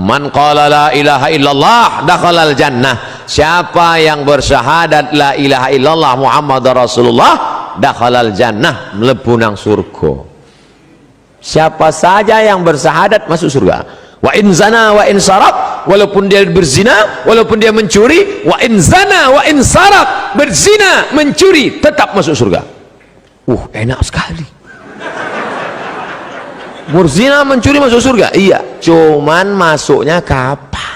Man qala la ilaha illallah dakhalal jannah. Siapa yang bersyahadat la ilaha illallah Muhammadar Rasulullah dakhalal jannah, mlebu nang surga. Siapa saja yang bersyahadat masuk surga. Wa in zana wa in sarak, walaupun dia berzina, walaupun dia mencuri, wa in zana wa in sarak, berzina, mencuri, tetap masuk surga. Enak sekali. Berzina, mencuri masuk surga. Iya, cuman masuknya kapan?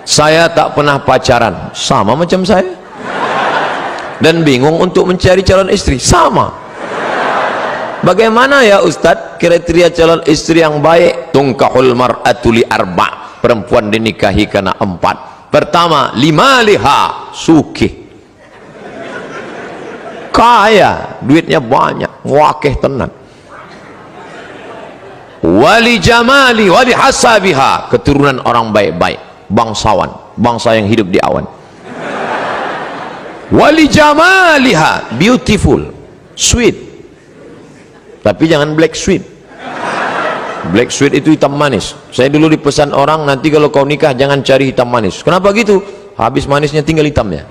Saya tak pernah pacaran, sama macam saya, dan bingung untuk mencari calon istri, sama. Bagaimana ya Ustadz kriteria calon istri yang baik? Tungkahul mar'atu li arba', perempuan dinikahi karena 4. Pertama, limaliha, sugih, kaya, duitnya banyak, wakeh tenan. Wali jamali wali hasabiha, keturunan orang baik-baik, bangsawan, bangsa yang hidup di awan. Wali jamaliha, beautiful, sweet, tapi jangan black sweet. Black sweet itu hitam manis. Saya dulu dipesan orang, nanti kalau kau nikah jangan cari hitam manis. Kenapa gitu? Habis manisnya tinggal hitamnya.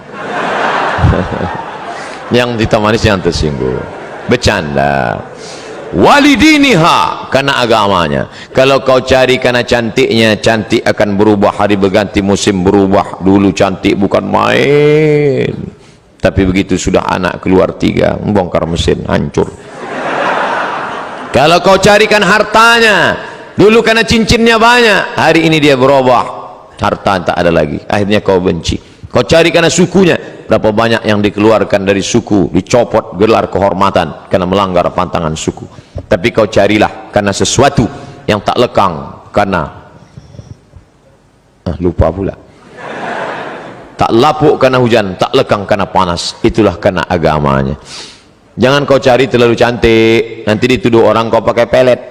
Yang hitam manis yang tersinggung. Bercanda. Walidiniha, karena agamanya. Kalau kau cari karena cantiknya, cantik akan berubah, hari berganti, musim berubah. Dulu cantik bukan main, tapi begitu sudah anak keluar 3, membongkar mesin, hancur. Kalau kau carikan hartanya, dulu karena cincinnya banyak, hari ini dia berubah, harta tak ada lagi, akhirnya kau benci. Kau cari karena sukunya, berapa banyak yang dikeluarkan dari suku, dicopot gelar kehormatan karena melanggar pantangan suku. Tapi kau carilah karena sesuatu yang tak lekang, karena lupa pula, tak lapuk karena hujan, tak lekang karena panas, itulah karena agamanya. Jangan kau cari terlalu cantik, nanti dituduh orang kau pakai pelet.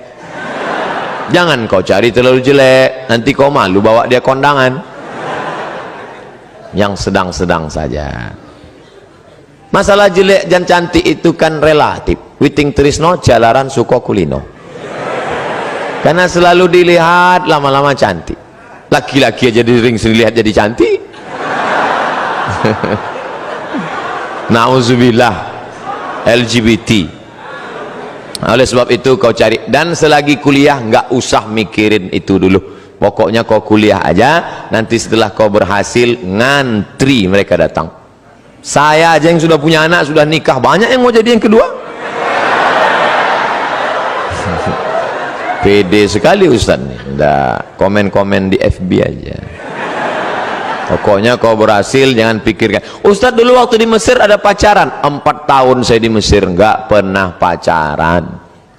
Jangan kau cari terlalu jelek, nanti kau malu bawa dia kondangan. Yang sedang-sedang saja. Masalah jelek dan cantik itu kan relatif. Witing trisno jalaran suko kulino. Karena selalu dilihat lama-lama cantik. Laki-laki aja sering lihat jadi cantik. Nauzubillah, LGBT. Oleh sebab itu kau cari, dan selagi kuliah nggak usah mikirin itu dulu. Pokoknya kau kuliah aja, nanti setelah kau berhasil ngantri mereka datang. Saya aja yang sudah punya anak, sudah nikah, banyak yang mau jadi yang kedua. Pede sekali Ustaz nih. Nggak komen-komen di FB aja. Pokoknya kau berhasil, jangan pikirkan. Ustaz dulu waktu di Mesir ada pacaran. 4 tahun saya di Mesir nggak pernah pacaran.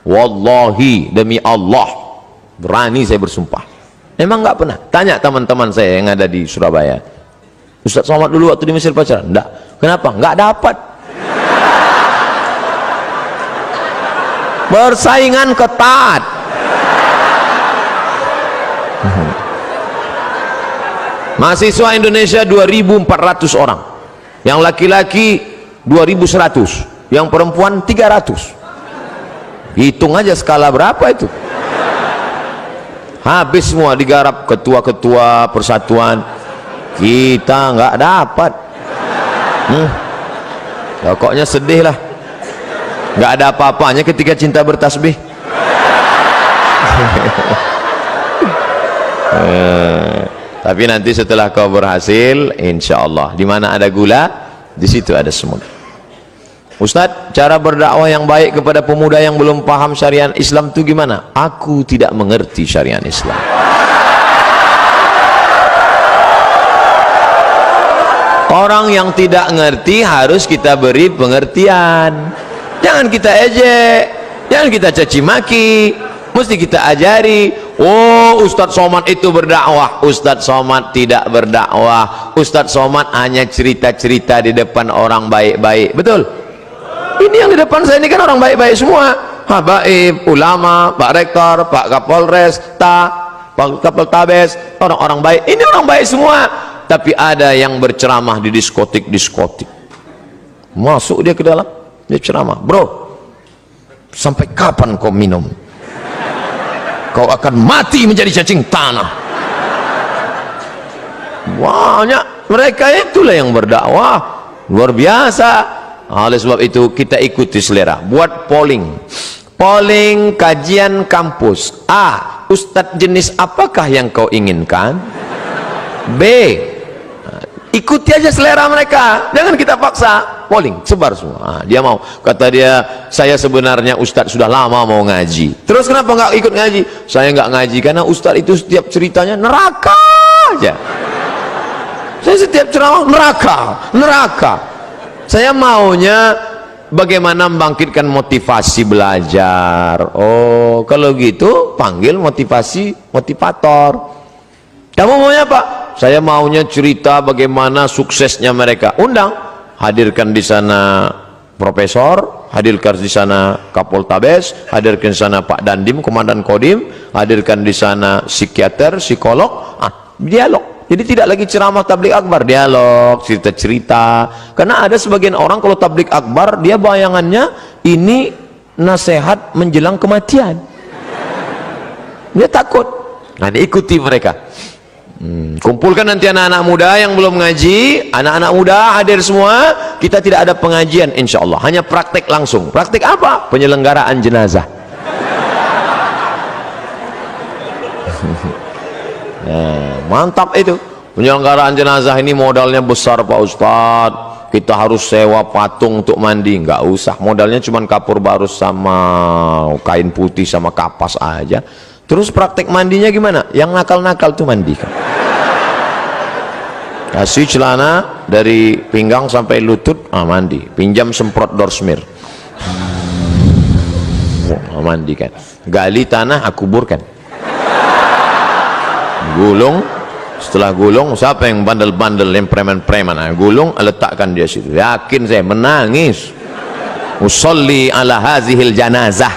Wallahi, demi Allah, berani saya bersumpah. Memang nggak pernah. Tanya teman-teman saya yang ada di Surabaya. Ustaz Somad dulu waktu di Mesir pacaran? Enggak. Kenapa? Nggak dapat. Persaingan ketat. Mahasiswa Indonesia 2.400 orang. Yang laki-laki 2.100. Yang perempuan 300. Hitung aja skala berapa itu. Habis semua digarap ketua-ketua persatuan, kita nggak dapat. Pokoknya sedih lah, nggak ada apa-apanya ketika cinta bertasbih. Tapi nanti setelah kau berhasil, insya Allah, di mana ada gula, di situ ada semut. Ustadz, cara berdakwah yang baik kepada pemuda yang belum paham syariat Islam itu gimana? Aku tidak mengerti syariat Islam. Orang yang tidak ngerti harus kita beri pengertian. Jangan kita ejek, jangan kita caci maki. mesti kita ajari. Oh, Ustadz Somad itu berdakwah. Ustadz Somad tidak berdakwah. Ustadz Somad hanya cerita-cerita di depan orang baik-baik. Betul? Ini yang di depan saya ini kan orang baik-baik semua. Habaib, ulama, Pak Rektor, Pak Kapolres, Pak Kapoltabes, orang-orang baik. Ini orang baik semua. Tapi ada yang berceramah di diskotik. Masuk dia ke dalam, dia ceramah. Bro, sampai kapan kau minum? Kau akan mati menjadi cacing tanah. Banyak mereka itulah yang berdakwah luar biasa. Oleh sebab itu kita ikuti selera. Buat polling kajian kampus. A, ustadz jenis apakah yang kau inginkan? B, ikuti aja selera mereka, jangan kita paksa. Polling, sebar semua. Dia mau, kata dia, saya sebenarnya ustadz sudah lama mau ngaji. Terus kenapa nggak ikut ngaji? Saya nggak ngaji karena ustadz itu setiap ceritanya neraka aja. Saya setiap ceramah neraka. Saya maunya bagaimana membangkitkan motivasi belajar. Oh, kalau gitu panggil motivator. Kamu maunya apa? Saya maunya cerita bagaimana suksesnya mereka. Undang, hadirkan di sana profesor, hadirkan di sana Kapoltabes, hadirkan di sana Pak Dandim, Komandan Kodim, hadirkan di sana psikiater, psikolog, dialog. Jadi tidak lagi ceramah tablik akbar, dialog, cerita-cerita. Karena ada sebagian orang kalau tablik akbar dia bayangannya ini nasihat menjelang kematian. Dia takut. Nah, diikuti mereka. Kumpulkan nanti anak-anak muda yang belum ngaji, anak-anak muda hadir semua. Kita tidak ada pengajian insya Allah, hanya praktek langsung. Praktek apa? Penyelenggaraan jenazah. Mantap itu. Penyelenggaraan jenazah ini modalnya besar Pak Ustadz. Kita harus sewa patung untuk mandi. Nggak usah, modalnya cuma kapur barus sama kain putih sama kapas aja. Terus praktek mandinya gimana? Yang nakal-nakal tuh mandikan. Kasih celana dari pinggang sampai lutut, mandi. Pinjam semprot dorsmir, mandikan. Gali tanah, aku kuburkan. Gulung, setelah gulung, siapa yang bandel-bandel, yang preman-preman, gulung, letakkan dia situ. Yakin saya menangis. Usolli ala hazihil janazah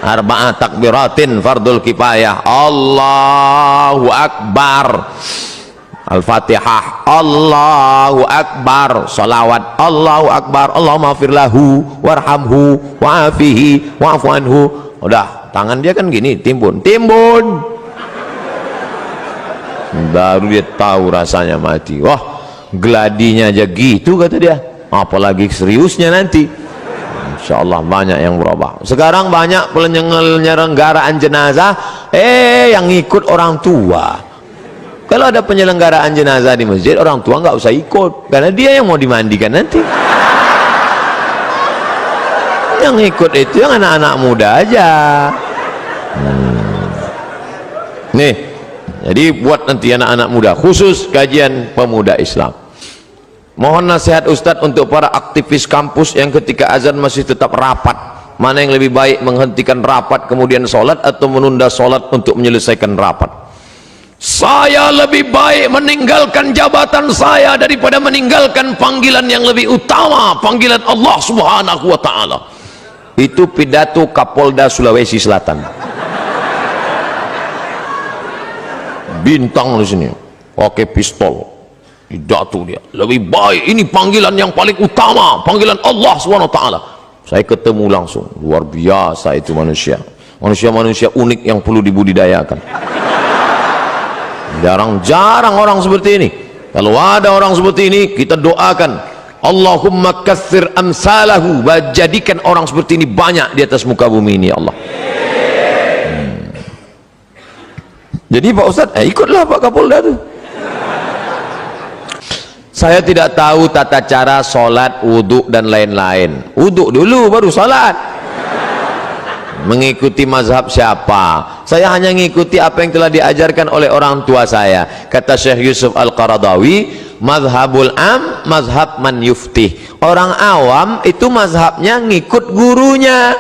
arba'ah takbiratin fardul kifayah. Allahu Akbar, Al-Fatihah, Allahu Akbar, salawat, Allahu Akbar, Allahumma firlahu warhamhu wa'afihi wa'afu anhu. Udah, tangan dia kan gini, timbun, baru dia tahu rasanya mati. Wah, gladinya aja gitu kata dia, apalagi seriusnya nanti. Insya Allah banyak yang berubah. Sekarang banyak penyelenggaraan jenazah, yang ikut orang tua. Kalau ada penyelenggaraan jenazah di masjid, orang tua nggak usah ikut, karena dia yang mau dimandikan nanti. Yang ikut itu yang anak-anak muda aja. Nih, jadi buat nanti anak-anak muda, khusus kajian pemuda Islam. Mohon nasihat Ustadz untuk para aktivis kampus yang ketika azan masih tetap rapat. Mana yang lebih baik, menghentikan rapat kemudian sholat atau menunda sholat untuk menyelesaikan rapat? Saya lebih baik meninggalkan jabatan saya daripada meninggalkan panggilan yang lebih utama, panggilan Allah Subhanahu wa Ta'ala. Itu pidato Kapolda Sulawesi Selatan. Bintang di sini, pakai pistol, pidato dia. Lebih baik, ini panggilan yang paling utama, panggilan Allah Subhanahu wa Ta'ala. Saya ketemu langsung, luar biasa itu manusia. Manusia unik yang perlu dibudidayakan. Jarang-jarang orang seperti ini. Kalau ada orang seperti ini, kita doakan, Allahumma katsir amsalahu, jadikan orang seperti ini banyak di atas muka bumi ini ya Allah. Jadi Pak Ustadz, ikutlah Pak Kapolda tuh. Saya tidak tahu tata cara sholat, wudhu dan lain-lain. Wudhu dulu baru sholat. Mengikuti mazhab siapa? Saya hanya mengikuti apa yang telah diajarkan oleh orang tua saya. Kata Syekh Yusuf Al-Qaradawi, mazhabul am, mazhab man yuftih. Orang awam itu mazhabnya ngikut gurunya.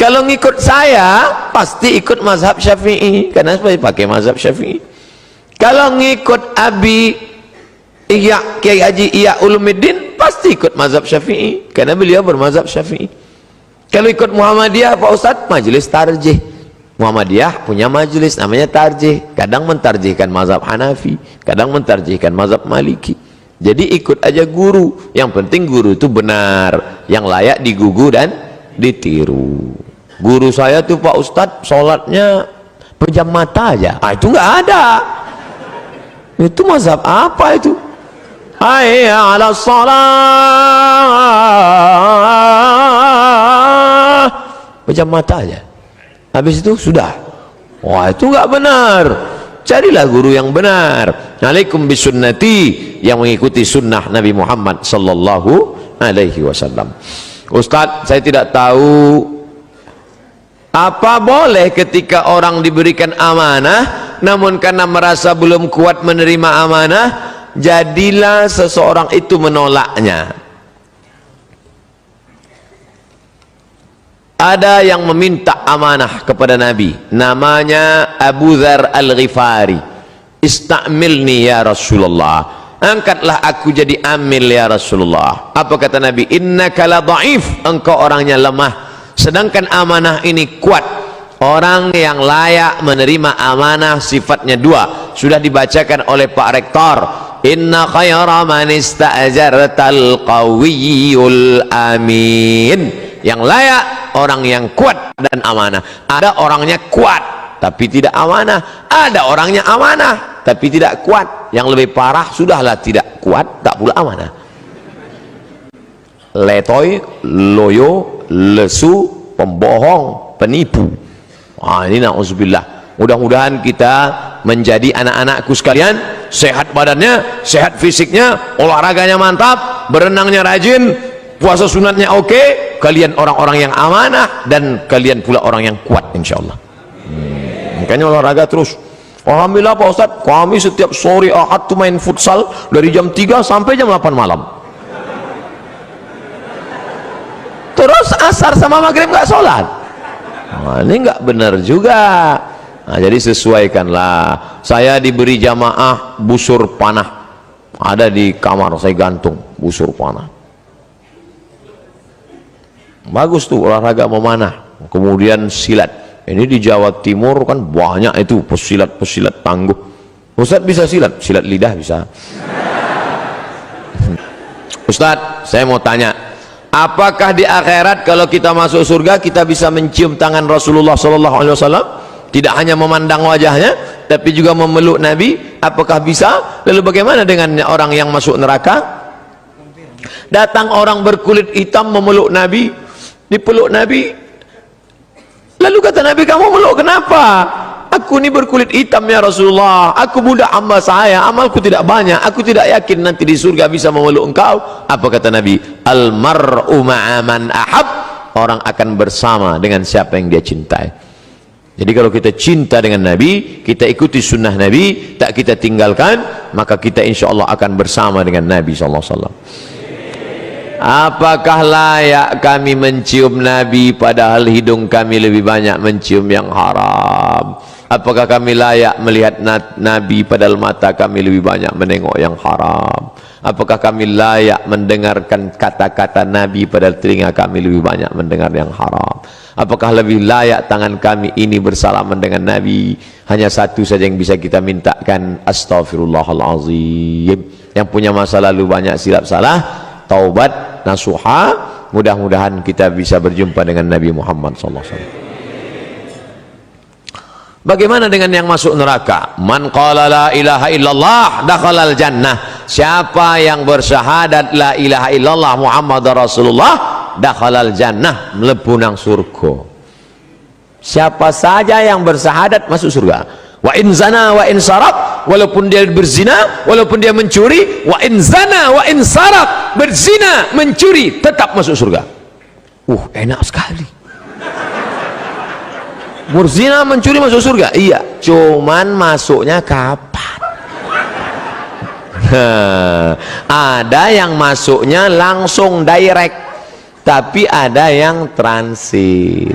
Kalau ngikut saya pasti ikut mazhab Syafi'i, karena saya pakai mazhab Syafi'i. Kalau ngikut Abi Iya Kiai Haji Iya Ulumuddin pasti ikut mazhab Syafi'i, karena beliau bermazhab Syafi'i. Kalau ikut Muhammadiyah Pak Ustadz, majelis tarjih. Muhammadiyah punya majelis namanya tarjih, kadang mentarjihkan mazhab Hanafi, kadang mentarjihkan mazhab Maliki. Jadi ikut aja guru, yang penting guru itu benar, yang layak digugu dan ditiru. Guru saya tuh Pak Ustadz sholatnya pejam mata aja, itu nggak ada. Itu mazhab apa itu? Hayya 'alas shalah, pejam mata aja, habis itu sudah. Wah, itu nggak benar. Carilah guru yang benar. Alaikum bisunnati, yang mengikuti sunnah Nabi Muhammad sallallahu alaihi wasallam. Ustadz, saya tidak tahu apa boleh ketika orang diberikan amanah namun karena merasa belum kuat menerima amanah, jadilah seseorang itu menolaknya. Ada yang meminta amanah kepada Nabi, namanya Abu Dzar Al-Ghifari. Istamilni ya Rasulullah, angkatlah aku jadi amil ya Rasulullah. Apa kata Nabi? Innaka la dhaif, engkau orangnya lemah, sedangkan amanah ini kuat. Orang yang layak menerima amanah sifatnya dua, sudah dibacakan oleh Pak Rektor. Inna khaira man ista'jartal qawiyyul amin. Yang layak orang yang kuat dan amanah. Ada orangnya kuat tapi tidak amanah, ada orangnya amanah tapi tidak kuat. Yang lebih parah, sudahlah tidak kuat tak pula amanah. Letoy, loyo, lesu, pembohong, penipu. Ini na'udzubillah. Mudah-mudahan kita menjadi anak-anakku sekalian, sehat badannya, sehat fisiknya, olahraganya mantap, berenangnya rajin, puasa sunatnya oke. Kalian orang-orang yang amanah dan kalian pula orang yang kuat insyaallah. Makanya olahraga terus. Alhamdulillah Pak Ustadz, kami setiap sore Ahad tuh main futsal dari jam 3 sampai jam 8 malam. Terus asar sama maghrib nggak sholat. Ini nggak benar juga. Jadi sesuaikanlah. Saya diberi jamaah busur panah, ada di kamar saya gantung busur panah. Bagus tuh olahraga memanah. Kemudian silat. Ini di Jawa Timur kan banyak itu pesilat-pesilat tangguh. Ustadz bisa silat? Silat lidah bisa. Ustadz, saya mau tanya, apakah di akhirat kalau kita masuk surga kita bisa mencium tangan Rasulullah SAW? Tidak hanya memandang wajahnya, tapi juga memeluk Nabi. Apakah bisa? Lalu bagaimana dengan orang yang masuk neraka? Datang orang berkulit hitam memeluk Nabi, dipeluk Nabi. Lalu kata Nabi, kamu meluk kenapa? Aku ini berkulit hitam ya Rasulullah, aku budak hamba saya, amalku tidak banyak, aku tidak yakin nanti di surga bisa memeluk engkau. Apa kata Nabi? Al-mar'u ma'aman ahab, orang akan bersama dengan siapa yang dia cintai. Jadi kalau kita cinta dengan Nabi, kita ikuti sunnah Nabi, tak kita tinggalkan, maka kita insya Allah akan bersama dengan Nabi SAW. Apakah layak kami mencium Nabi padahal hidung kami lebih banyak mencium yang haram? Apakah kami layak melihat Nabi padahal mata kami lebih banyak menengok yang haram? Apakah kami layak mendengarkan kata-kata Nabi padahal telinga kami lebih banyak mendengar yang haram? Apakah lebih layak tangan kami ini bersalaman dengan Nabi? Hanya satu saja yang bisa kita mintakan, astaghfirullahalazim. Yang punya masa lalu banyak silap salah, taubat nasuha, mudah-mudahan kita bisa berjumpa dengan Nabi Muhammad SAW. Bagaimana dengan yang masuk neraka? Man qala la ilaha illallah dakhalal jannah. Siapa yang bersyahadat la ilaha illallah Muhammad Rasulullah, dakhalal jannah, mlebu nang surga. Siapa saja yang bersyahadat masuk surga. Wa in zana wa in sarak, walaupun dia berzina, walaupun dia mencuri, wa in zana wa in sarak, berzina, mencuri, tetap masuk surga. Enak sekali. Berzina, mencuri masuk surga? Iya, cuman masuknya kapan? Ada yang masuknya langsung direct, tapi ada yang transit.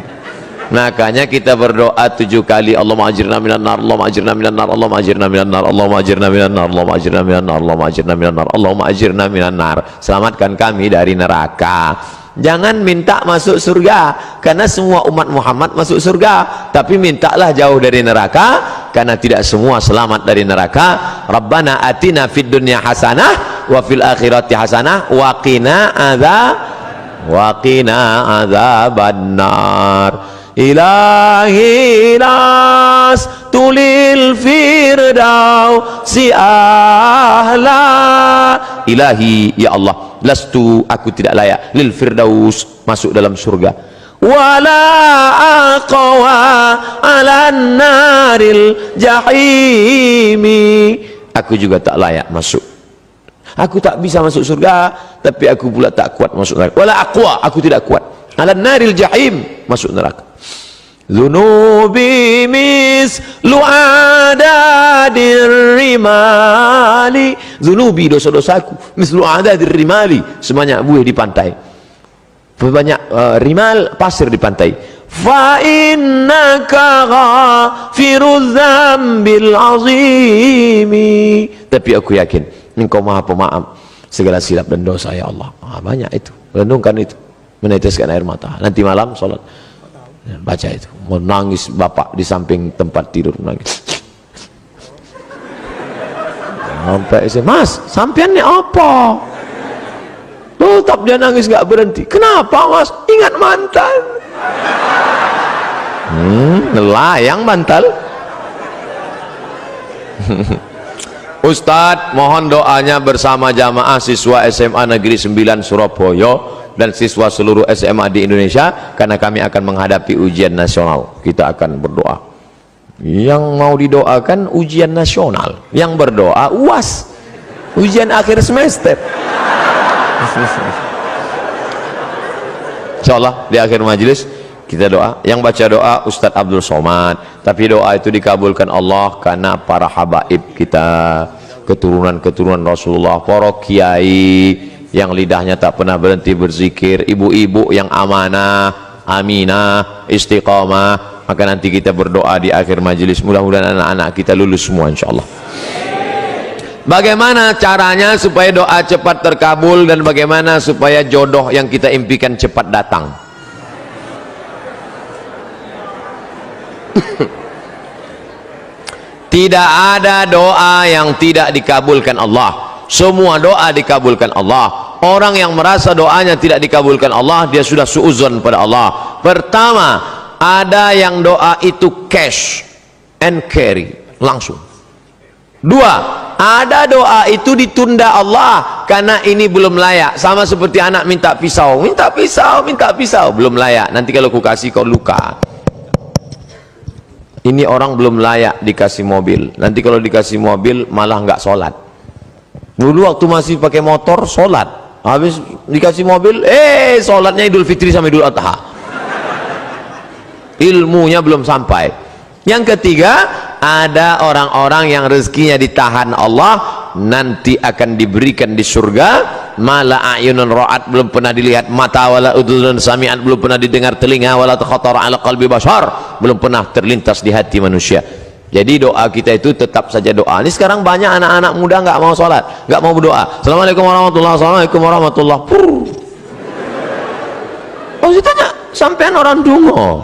Makanya kita berdoa 7 kali, Allahumma ajirna minan nar, Allahumma ajirna minan nar, Allahumma ajirna minan nar, Allahumma ajirna minan nar, Allahumma ajirna minan nar, Allahumma ajirna minan nar, Allahumma ajirna minan nar. Selamatkan kami dari neraka. Jangan minta masuk surga, karena semua umat Muhammad masuk surga, tapi mintalah jauh dari neraka, karena tidak semua selamat dari neraka. Rabbana atina fid dunya hasanah wa fil akhirati hasanah wa qina adzabannar. Ilahi las tulil firdausi ahla. Ilahi, ya Allah, lastu, aku tidak layak, lil firdaus, masuk dalam surga, wala aqwa ala naril jahimi, aku juga tak layak masuk. Aku tak bisa masuk surga, tapi aku pula tak kuat masuk neraka. Wala aqwa, aku tidak kuat ala naril jahim, masuk neraka. Zunubi mislu adadir rimali, zunubi, dosa-dosaku, mislu adadir rimali, sebanyak buih di pantai, banyak rimal, pasir di pantai. Fa innaka ghafiruz dzambil azimi, tapi aku yakin Engkau Maha Pemaaf segala silap dan dosa, ya Allah. Banyak itu, renungkan itu, meneteskan air mata. Nanti malam sholat baca itu, mau nangis bapak di samping tempat tidur, nangis sampai saya, mas sampean ini apa? Tetap dia nangis gak berhenti. Kenapa mas? Ingat mantan. Nelayang mantan. Ustadz, mohon doanya bersama jamaah siswa SMA Negeri 9 Surabaya dan siswa seluruh SMA di Indonesia, karena kami akan menghadapi ujian nasional. Kita akan berdoa. Yang mau didoakan ujian nasional, yang berdoa UAS, ujian akhir semester. Insyaallah di akhir majelis kita doa. Yang baca doa Ustadz Abdul Somad, tapi doa itu dikabulkan Allah karena para habaib kita, keturunan-keturunan Rasulullah, para kiai yang lidahnya tak pernah berhenti berzikir, ibu-ibu yang amanah, aminah, istiqamah. Maka nanti kita berdoa di akhir majelis, mudah-mudahan anak-anak kita lulus semua insyaallah. Bagaimana caranya supaya doa cepat terkabul, dan bagaimana supaya jodoh yang kita impikan cepat datang? Tidak ada doa yang tidak dikabulkan Allah. Semua doa dikabulkan Allah. Orang yang merasa doanya tidak dikabulkan Allah, dia sudah suudzon pada Allah. Pertama, ada yang doa itu cash and carry, langsung. Dua, ada doa itu ditunda Allah karena ini belum layak. Sama seperti anak minta pisau, minta pisau, minta pisau, belum layak. Nanti kalau ku kasih kau luka. Ini orang belum layak dikasih mobil. Nanti kalau dikasih mobil malah nggak sholat. Dulu waktu masih pakai motor sholat, habis dikasih mobil, sholatnya Idul Fitri sama Idul Adha. Ilmunya belum sampai. Yang ketiga, ada orang-orang yang rezekinya ditahan Allah, nanti akan diberikan di surga. Mala ayunun ra'at, belum pernah dilihat mata, wala udhunun sami'at, belum pernah didengar telinga, wala takhatara ala qalbi bashar, belum pernah terlintas di hati manusia. Jadi doa kita itu tetap saja doa. Ini sekarang banyak anak-anak muda nggak mau sholat, nggak mau berdoa. Assalamualaikum warahmatullahi wabarakatuh. Assalamualaikum warahmatullahi wabarakatuh. Oh, saya tanya, sampean orang dungo,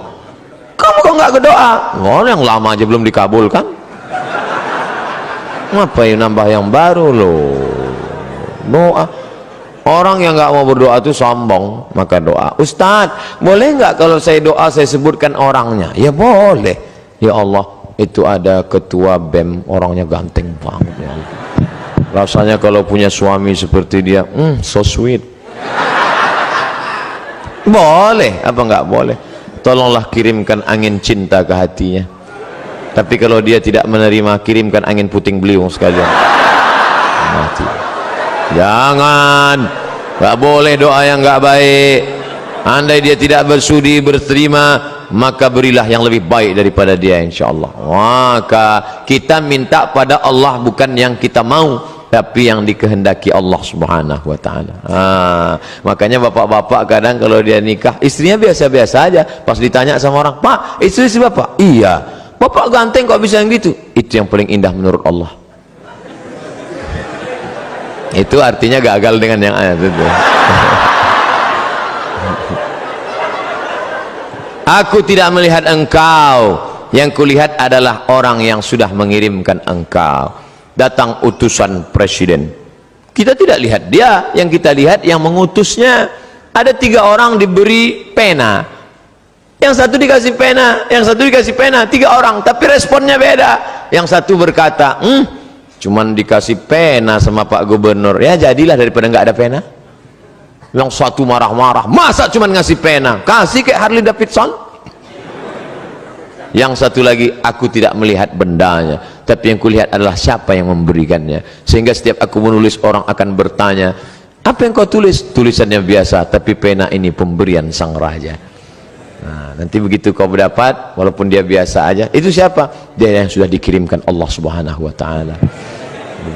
kamu kok nggak berdoa? Oh, yang lama aja belum dikabulkan. Ngapain nambah yang baru loh? Doa. Orang yang nggak mau berdoa itu sombong, maka doa. Ustadz, boleh nggak kalau saya doa saya sebutkan orangnya? Ya boleh. Ya Allah, itu ada ketua BEM, orangnya ganteng banget ya Allah. Rasanya kalau punya suami seperti dia, so sweet. Boleh, apa nggak boleh? Tolonglah kirimkan angin cinta ke hatinya. Tapi kalau dia tidak menerima, kirimkan angin puting beliung sekalian. Mati. Jangan, nggak boleh doa yang nggak baik. Andai dia tidak bersudi berterima, maka berilah yang lebih baik daripada dia insyaallah. Maka kita minta pada Allah bukan yang kita mau, tapi yang dikehendaki Allah Subhanahu wa taala. Makanya bapak-bapak kadang kalau dia nikah, istrinya biasa-biasa aja, pas ditanya sama orang, "Pak, istri si Bapak?" "Iya." "Bapak ganteng kok bisa yang gitu?" Itu yang paling indah menurut Allah. Itu artinya gagal dengan yang ayat itu. Aku tidak melihat engkau, yang kulihat adalah orang yang sudah mengirimkan engkau. Datang utusan presiden, kita tidak lihat dia, yang kita lihat yang mengutusnya. Ada 3 orang diberi pena, yang satu dikasih pena, yang satu dikasih pena, 3 orang tapi responnya beda. Yang satu berkata, cuman dikasih pena sama Pak Gubernur, ya jadilah daripada nggak ada pena. Yang satu marah-marah, masa cuman ngasih pena, kasih kayak Harley Davidson. Yang satu lagi, aku tidak melihat bendanya, tapi yang kulihat adalah siapa yang memberikannya. Sehingga setiap aku menulis, orang akan bertanya, apa yang kau tulis? Tulisannya biasa, tapi pena ini pemberian sang raja. Nah, nanti begitu kau berdapat, walaupun dia biasa aja, itu siapa? Dia yang sudah dikirimkan Allah Subhanahu wa taala.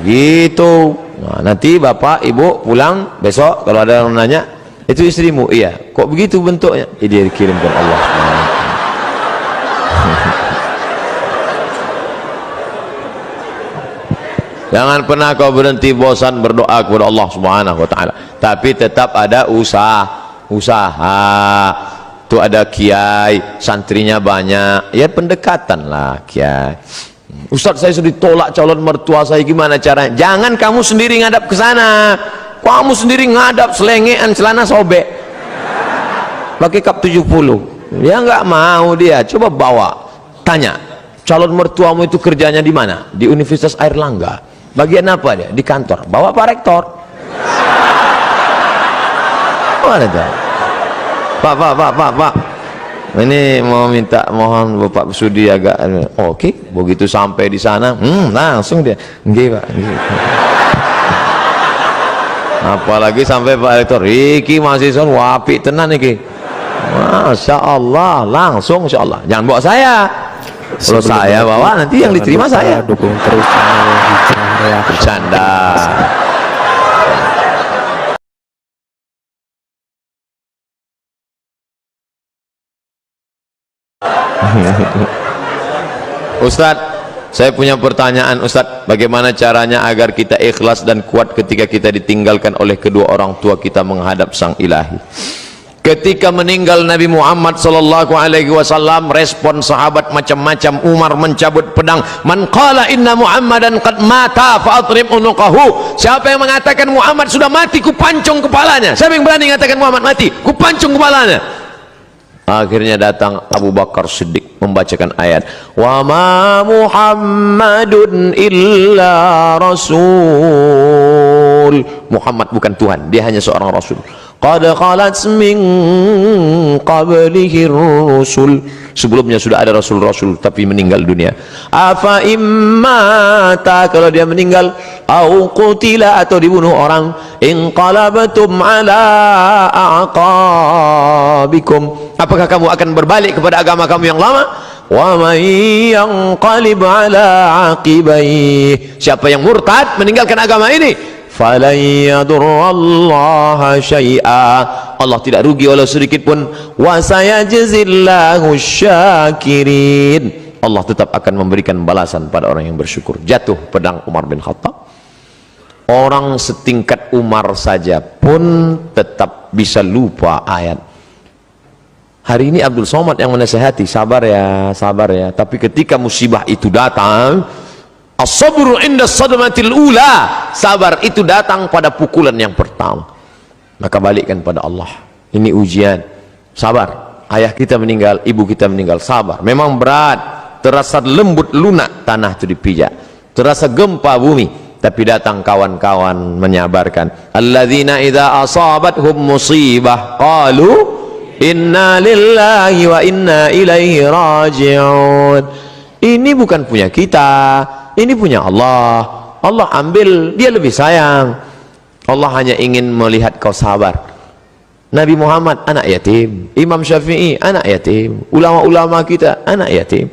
Begitu. Nah, nanti bapak ibu pulang besok, kalau ada yang nanya, itu istrimu? Iya. Kok begitu bentuknya? Dia dikirimkan Allah. Jangan pernah kau berhenti bosan berdoa kepada Allah Subhanahu wa taala, tapi tetap ada usaha. Tuh ada kiai, santrinya banyak, ya pendekatan lah kiai. Ustaz, saya sudah ditolak calon mertua saya, gimana caranya? Jangan kamu sendiri ngadap ke sana, kamu sendiri ngadap selengean celana sobek pakai kap 70, dia nggak mau. Dia coba bawa, tanya, calon mertuamu itu kerjanya di mana? Di Universitas Airlangga. Bagian apa dia? Di kantor. Bawa Pak Rektor. Mana tuh? Pak, ini mau minta, mohon Bapak Sudi agak. Oke, begitu sampai di sana, langsung dia, nggih Pak. Apalagi sampai Pak Rektor, iki mahasiswa wapi tenan iki. Masya Allah, langsung Insya Allah. Jangan bawa saya. Kalau saya bawa, nanti yang diterima saya. Dukung terus channel bercanda. Ustadz, saya punya pertanyaan Ustadz, bagaimana caranya agar kita ikhlas dan kuat ketika kita ditinggalkan oleh kedua orang tua kita menghadap Sang Ilahi? Ketika meninggal Nabi Muhammad sallallahu alaihi wasallam, respon sahabat macam-macam. Umar mencabut pedang, man qala inna Muhammadan qad mata fa atrib unuqahu. Siapa yang mengatakan Muhammad sudah mati, ku pancung kepalanya. Siapa yang berani mengatakan Muhammad mati, ku pancung kepalanya. Akhirnya datang Abu Bakar Siddiq membacakan ayat, wa ma Muhammadun illa rasul. Muhammad bukan Tuhan, dia hanya seorang rasul. Qad khalat min qablihi rusul. Sebelumnya sudah ada rasul-rasul tapi meninggal dunia. Afa immata, kalau dia meninggal, au qutila, atau dibunuh orang, inqalabatum ala aqabikum, apakah kamu akan berbalik kepada agama kamu yang lama? Wa may yanqalib ala aqibaihi, siapa yang murtad meninggalkan agama ini, falan yadurrallaha syai'a, Allah tidak rugi walau sedikit pun. Wa sayajzillahu syakirin, Allah tetap akan memberikan balasan pada orang yang bersyukur. Jatuh pedang Umar bin Khattab. Orang setingkat Umar saja pun tetap bisa lupa ayat. Hari ini Abdul Somad yang menasihati, sabar ya, tapi ketika musibah itu datang, as-sabru inda sadmatil ula, sabar itu datang pada pukulan yang pertama, maka balikkan pada Allah. Ini ujian, sabar. Ayah kita meninggal, ibu kita meninggal, sabar. Memang berat, terasa lembut lunak tanah itu dipijak, terasa gempa bumi, tapi datang kawan-kawan menyabarkan. Alladzina idza asabathum musibah qalu inna lillahi wa inna ilaihi raji'un. Ini bukan punya kita, ini punya Allah. Allah ambil, dia lebih sayang. Allah hanya ingin melihat kau sabar. Nabi Muhammad anak yatim, Imam Syafi'i anak yatim, ulama-ulama kita anak yatim.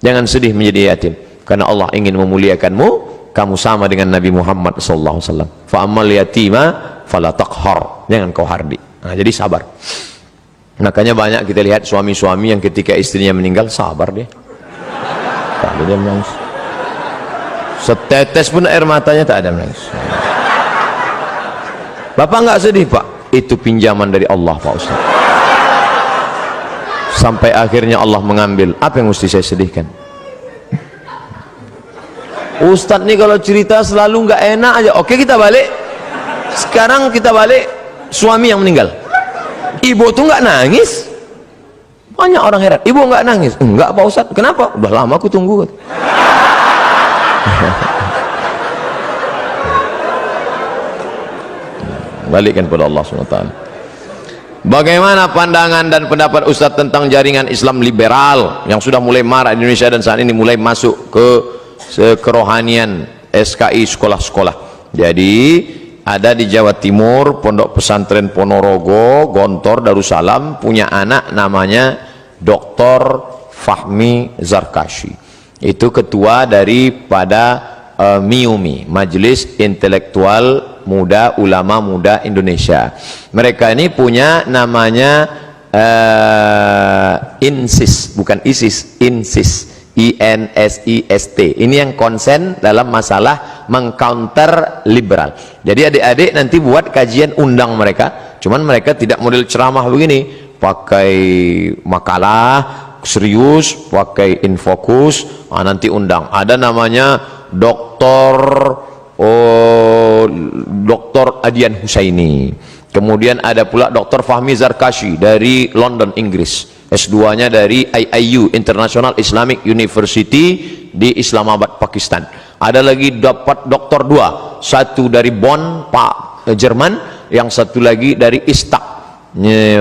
Jangan sedih menjadi yatim, karena Allah ingin memuliakanmu kamu sama dengan Nabi Muhammad sallallahu alaihi wasallam. Fa ammal yatima fala taqhar, jangan kau hardi. Nah, jadi sabar. Makanya banyak kita lihat suami-suami yang ketika istrinya meninggal sabar dia. Tak ada dia menangis. Setetes pun air matanya tak ada menangis. Bapak enggak sedih, Pak? Itu pinjaman dari Allah, Pak Ustaz. Sampai akhirnya Allah mengambil. Apa yang mesti saya sedihkan? Ustaz nih kalau cerita selalu nggak enak aja. Oke, kita balik. Sekarang kita balik, suami yang meninggal. Ibu tuh nggak nangis. Banyak orang heran, ibu nggak nangis. Enggak, Pak Ustaz. Kenapa? Udah lama aku tunggu. Balikkan kepada Allah SWT. Bagaimana pandangan dan pendapat Ustaz tentang jaringan Islam liberal yang sudah mulai marak di Indonesia dan saat ini mulai masuk ke kerohanian SKI sekolah-sekolah. Jadi ada di Jawa Timur Pondok Pesantren Ponorogo, Gontor, Darussalam punya anak namanya Dr. Fahmi Zarkashi. Itu ketua daripada MIUMI, Majelis Intelektual Muda Ulama Muda Indonesia. Mereka ini punya namanya INSIS, bukan ISIS, INSIS, INSIST. Ini yang konsen dalam masalah mengcounter liberal. Jadi adik-adik nanti buat kajian, undang mereka. Cuman mereka tidak model ceramah begini, pakai makalah serius, pakai infokus. Nanti undang. Ada namanya Dr. Adian Husaini. Kemudian ada pula Dr. Fahmi Zarkashi dari London, Inggris. S2-nya dari IIU, International Islamic University di Islamabad, Pakistan. Ada lagi dapat doktor 2, satu dari Bonn, Jerman, yang satu lagi dari Istak,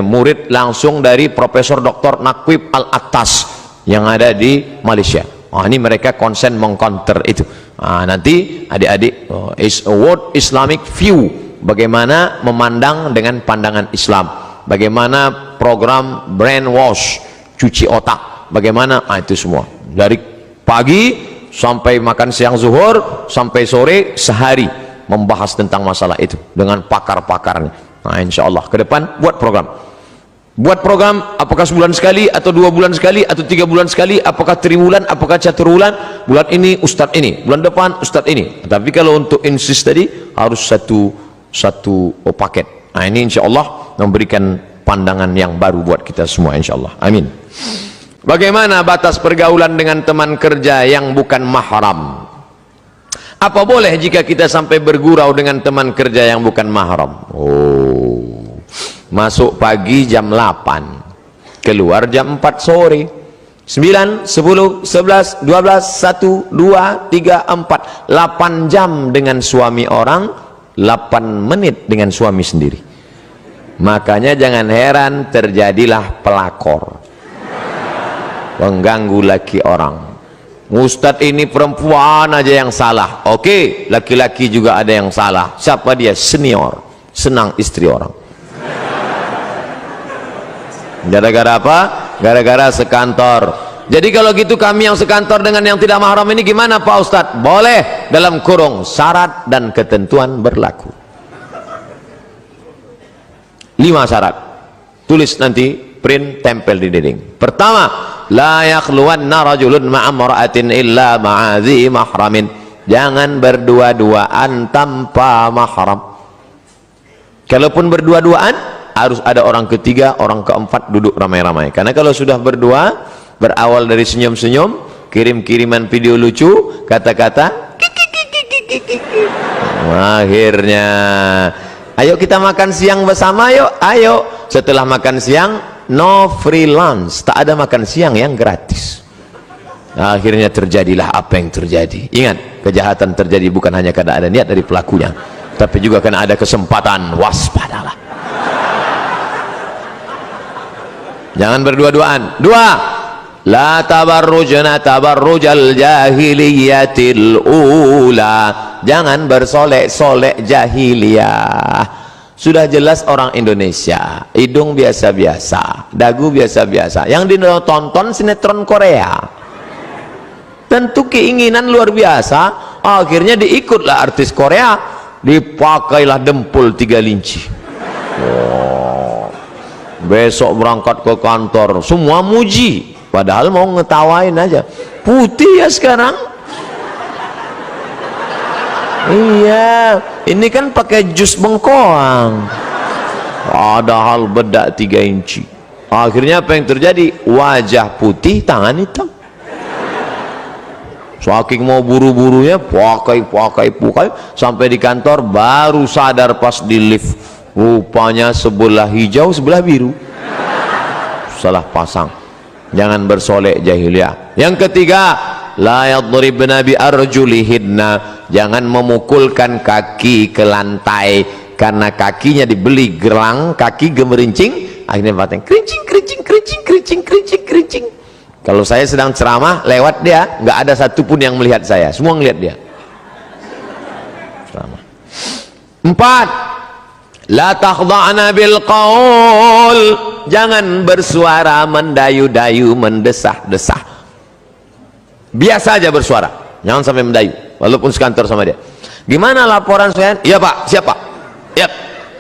murid langsung dari Profesor Dr. Naqib Al-Attas yang ada di Malaysia. Ini mereka konsen mengcounter itu. Nanti adik-adik is a world Islamic view, bagaimana memandang dengan pandangan Islam, bagaimana program brainwash, cuci otak, bagaimana itu semua dari pagi sampai makan siang zuhur sampai sore sehari membahas tentang masalah itu dengan pakar-pakarnya. Insyaallah ke depan buat program, apakah sebulan sekali atau 2 bulan sekali atau 3 bulan sekali, apakah triwulan, apakah caturwulan, bulan ini ustadz ini, bulan depan ustadz ini. Tapi kalau untuk insis tadi harus satu paket. Ini insyaallah memberikan pandangan yang baru buat kita semua insyaallah. Amin. Bagaimana batas pergaulan dengan teman kerja yang bukan mahram? Apa boleh jika kita sampai bergurau dengan teman kerja yang bukan mahram? Masuk pagi jam 8, keluar jam 4 sore, 9, 10, 11, 12, 1, 2, 3, 4, 8 jam dengan suami orang, 8 menit dengan suami sendiri. Makanya jangan heran terjadilah pelakor, pengganggu laki orang. Ustadz ini perempuan aja yang salah. Oke, laki-laki juga ada yang salah. Siapa dia? Senior, senang istri orang. Gara-gara apa? Gara-gara sekantor. Jadi kalau gitu kami yang sekantor dengan yang tidak mahram ini gimana Pak Ustadz? Boleh, dalam kurung syarat dan ketentuan berlaku. 5 syarat. Tulis nanti, print, tempel di dinding. Pertama, la yakhluwanna rajulun ma'amra'atin illa ma'adhi mahramin. Jangan berdua-duaan tanpa mahram. Kalaupun berdua-duaan harus ada orang ketiga, orang keempat duduk ramai-ramai. Karena kalau sudah berdua, berawal dari senyum-senyum, kirim-kiriman video lucu, kata-kata, akhirnya, ayo kita makan siang bersama yuk, ayo. Setelah makan siang, no free lunch, tak ada makan siang yang gratis. Akhirnya terjadilah apa yang terjadi. Ingat, kejahatan terjadi bukan hanya karena ada niat dari pelakunya, tapi juga karena ada kesempatan. Waspadalah. Jangan berdua-duaan. 2, la tabarrujna tabarrujal jahiliyatil ula. Jangan bersolek-solek jahiliyah. Sudah jelas orang Indonesia, hidung biasa-biasa, dagu biasa-biasa. Yang ditonton sinetron Korea. Tentu keinginan luar biasa Akhirnya diikutlah artis Korea, dipakailah dempul 3 linci. Besok berangkat ke kantor, semua muji, padahal mau ngetawain aja. Putih ya sekarang. Iya, ini kan pakai jus bengkoang, padahal bedak 3 inci. Akhirnya apa yang terjadi? Wajah putih, tangan hitam. Saking mau buru-burunya, pakai, sampai di kantor baru sadar pas di lift, rupanya sebelah hijau, sebelah biru. Salah pasang. Jangan bersolek jahiliyah. Yang ketiga, la yadribna bi arjulihinna, jangan memukulkan kaki ke lantai karena kakinya dibeli gelang, kaki gemerincing, akhirnya batang kerincing. Kalau saya sedang ceramah, lewat dia, nggak ada satupun yang melihat saya, semua ngelihat dia. Ceramah. 4. La takhda'na bil qaul, jangan bersuara mendayu-dayu, mendesah-desah. Biasa aja bersuara, jangan sampai mendayu, walaupun sekantor sama dia. Gimana laporan saya? Iya Pak, siapa? Iya,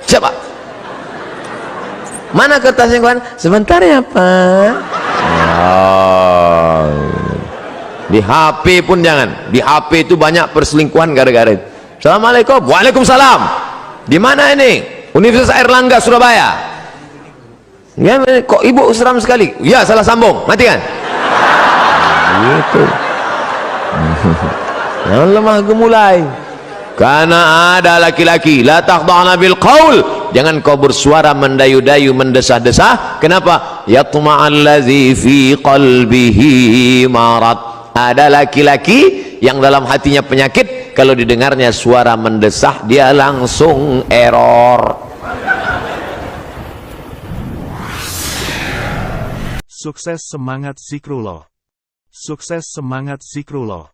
siapa? Mana kertasnya kawan? Sebentar ya Pak. Di HP pun jangan. Di HP itu banyak perselingkuhan gara-gara itu. Assalamualaikum. Waalaikumsalam. Di mana ini? Universitas Airlangga Surabaya. Ya, kok ibu seram sekali? Ya, salah sambung. Mati kan? Gitu. Jangan lemah gemulai. Karena ada laki-laki, la takhda'na bil qaul, jangan kau bersuara mendayu-dayu, mendesah-desah. Kenapa? Yatma'allazi fi qalbihi marad. Ada laki-laki yang dalam hatinya penyakit, kalau didengarnya suara mendesah dia langsung error. Sukses semangat Zikrullah. Sukses semangat Zikrullah.